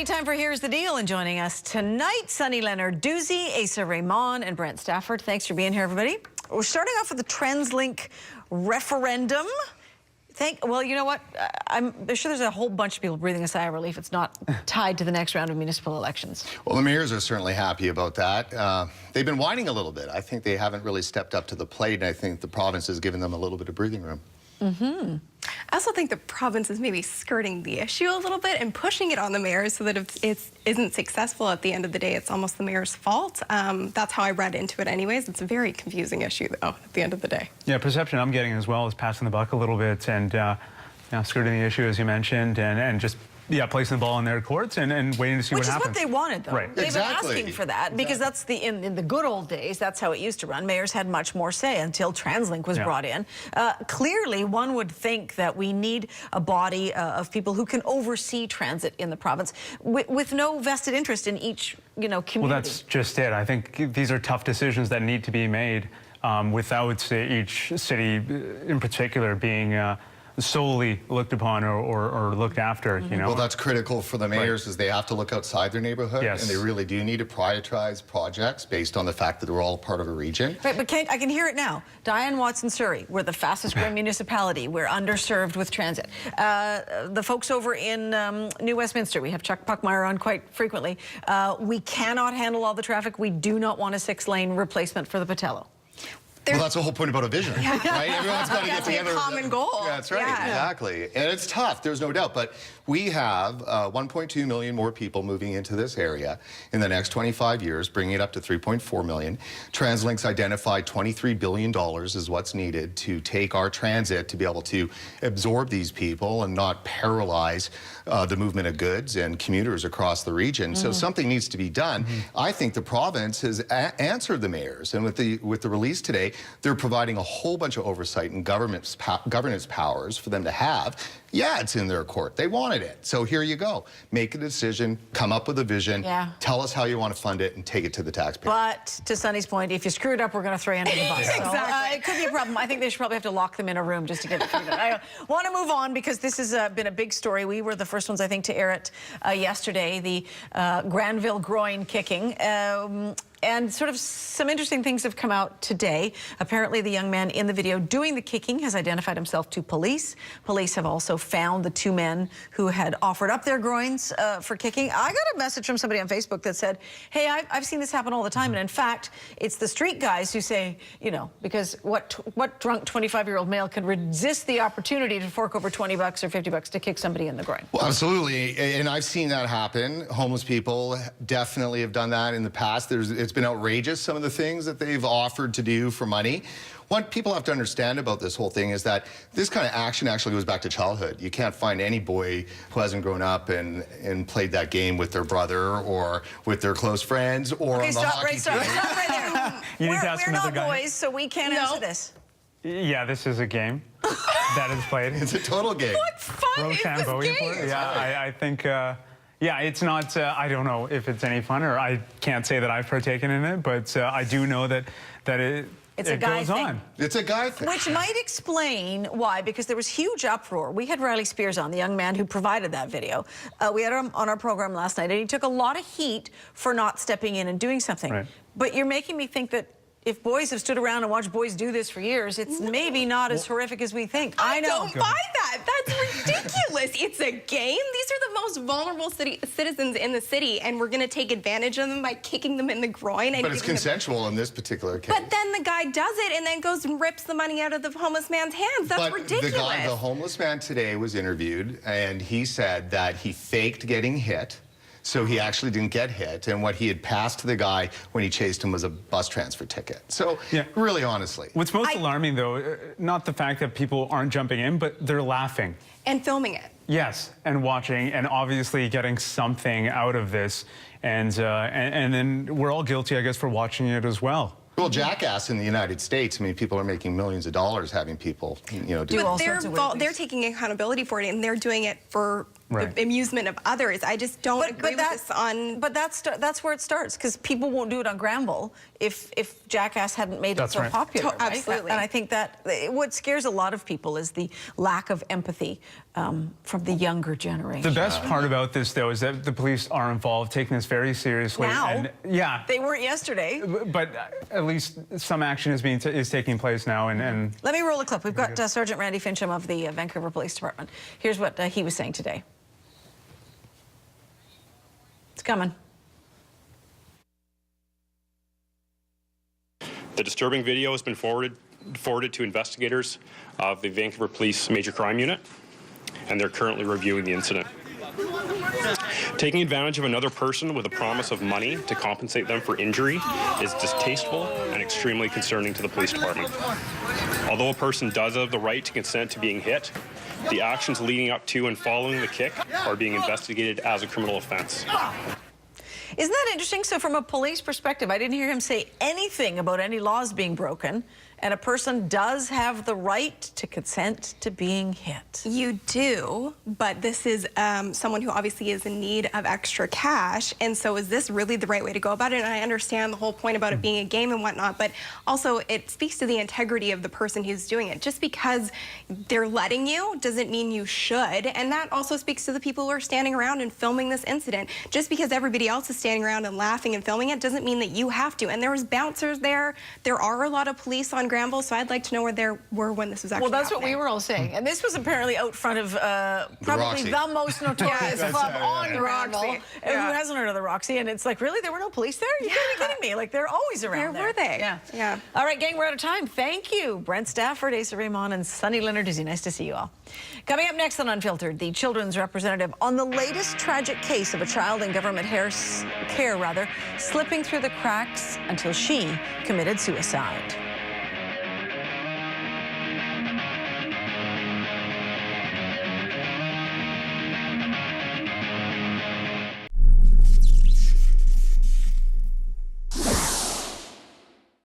Alrighty, time for Here's the Deal. And joining us tonight, Sunny Lenarduzzi, Asa Rehman, and Brent Stafford. Thanks for being here, everybody. We're starting off with the TransLink referendum. Well, you know what? I'm sure there's a whole bunch of people breathing a sigh of relief. It's not tied to the next round of municipal elections. Well, the mayors are certainly happy about that. They've been whining a little bit. I think they haven't really stepped up to the plate, and I think the province has given them a little bit of breathing room. I also think the province is maybe skirting the issue a little bit and pushing it on the mayors so that if it isn't successful at the end of the day, it's almost the mayor's fault. That's how I read into it anyways. It's a very confusing issue, though, at the end of the day. Yeah, perception I'm getting as well is passing the buck a little bit and skirting the issue, as you mentioned, and just placing the ball in their courts and waiting to see what happens. Which is what they wanted, though. Right. They've been asking for that because that's in the good old days, that's how it used to run. Mayors had much more say until TransLink was brought in. Clearly, one would think that we need a body of people who can oversee transit in the province with no vested interest in each, community. Well, that's just it. I think these are tough decisions that need to be made without each city in particular being solely looked upon or looked after, Well, that's critical for the mayors is they have to look outside their neighborhood, Yes. and they really do need to prioritize projects based on the fact that they're all part of a region. Right, but I can hear it now. Diane Watson, Surrey, we're the fastest growing municipality. We're underserved with transit. The folks over in New Westminster, we have Chuck Puckmeyer on quite frequently. We cannot handle all the traffic. We do not want a 6-lane replacement for the Patello. Well, that's the whole point about a vision, right? Everyone's got to get together. A common goal. Yeah, that's right, exactly. And it's tough, there's no doubt. But we have 1.2 million more people moving into this area in the next 25 years, bringing it up to 3.4 million. TransLink's identified $23 billion is what's needed to take our transit to be able to absorb these people and not paralyze the movement of goods and commuters across the region. So something needs to be done. I think the province has answered the mayors, and with the release today, they're providing a whole bunch of oversight and governance powers for them to have. Yeah, it's in their court. They wanted it. So here you go. Make a decision, come up with a vision, tell us how you want to fund it, and take it to the taxpayer. But to Sunny's point, if you screw it up, we're going to throw you under the bus. Exactly. So, it could be a problem. I think they should probably have to lock them in a room just to get it figured out. I want to move on because this has been a big story. We were the first ones, I think, to air it yesterday, the Granville groin kicking. And sort of some interesting things have come out today. Apparently, the young man in the video doing the kicking has identified himself to police. Police have also found the 2 men who had offered up their groins for kicking. I got a message from somebody on Facebook that said, hey, I've seen this happen all the time. And in fact, it's the street guys who say, because what drunk 25-year-old male can resist the opportunity to fork over 20 bucks or 50 bucks to kick somebody in the groin? Well, absolutely. And I've seen that happen. Homeless people definitely have done that in the past. It's been outrageous, some of the things that they've offered to do for money. What people have to understand about this whole thing is that this kind of action actually goes back to childhood. You can't find any boy who hasn't grown up and played that game with their brother or with their close friends or on the hockey team. Stop right there. We're not boys, so we can't answer this. Yeah, this is a game that is played. It's a total game. What fun is this game? Yeah, I think... yeah, it's not, I don't know if it's any fun, or I can't say that I've partaken in it, but I do know that it goes on. It's a guy thing. Which might explain why, because there was huge uproar. We had Riley Spears on, the young man who provided that video. We had him on our program last night, and he took a lot of heat for not stepping in and doing something. Right. But you're making me think that if boys have stood around and watched boys do this for years, it's maybe not as horrific as we think. I know. Don't buy that. That's ridiculous. It's a game. These are the most vulnerable citizens in the city, and we're going to take advantage of them by kicking them in the groin. And but it's consensual in this particular case. But then the guy does it and then goes and rips the money out of the homeless man's hands. That's ridiculous. The homeless man today was interviewed, and he said that he faked getting hit. So he actually didn't get hit, and what he had passed to the guy when he chased him was a bus transfer ticket. So, really honestly. What's most alarming, though, not the fact that people aren't jumping in, but they're laughing. And filming it. Yes, and watching, and obviously getting something out of this. And then we're all guilty, I guess, for watching it as well. Well, Jackass in the United States, I mean, people are making millions of dollars having people, do but all sorts of weird things. They're taking accountability for it, and they're doing it for the amusement of others. I just don't agree with this on... But that's where it starts, because people won't do it on Granville if Jackass hadn't made it so popular. Right? Absolutely. And I think that what scares a lot lot of people is the lack of empathy from the younger generation. The best part about this, though, is that the police are involved, taking this very seriously. Now, and, yeah, they weren't yesterday. But at least some action is taking place now. And let me roll a clip. We've got Sergeant Randy Fincham of the Vancouver Police Department. Here's what he was saying today. It's coming. The disturbing video has been forwarded to investigators of the Vancouver Police Major Crime Unit, and they're currently reviewing the incident. Taking advantage of another person with a promise of money to compensate them for injury is distasteful and extremely concerning to the police department. Although a person does have the right to consent to being hit, the actions leading up to and following the kick are being investigated as a criminal offense. Isn't that interesting? So from a police perspective, I didn't hear him say anything about any laws being broken, and a person does have the right to consent to being hit. You do, but this is someone who obviously is in need of extra cash, and so is this really the right way to go about it? And I understand the whole point about it being a game and whatnot, but also it speaks to the integrity of the person who's doing it. Just because they're letting you doesn't mean you should, and that also speaks to the people who are standing around and filming this incident. Just because everybody else is standing around and laughing and filming it doesn't mean that you have to. And there was bouncers there. There are a lot of police on Granville, so I'd like to know where they were when this was actually happening. happening. What we were all saying. And this was apparently out front of probably the most notorious club on Granville. Who hasn't heard of the Roxy? And it's like, really? There were no police there? You gotta be kidding me. Like, they're always around there. Where were they? Yeah. All right, gang, we're out of time. Thank you, Brent Stafford, Asa Rehman, and Sunny Lenarduzzi. Nice to see you all. Coming up next on Unfiltered, the children's representative on the latest tragic case of a child in government care, slipping through the cracks until she committed suicide.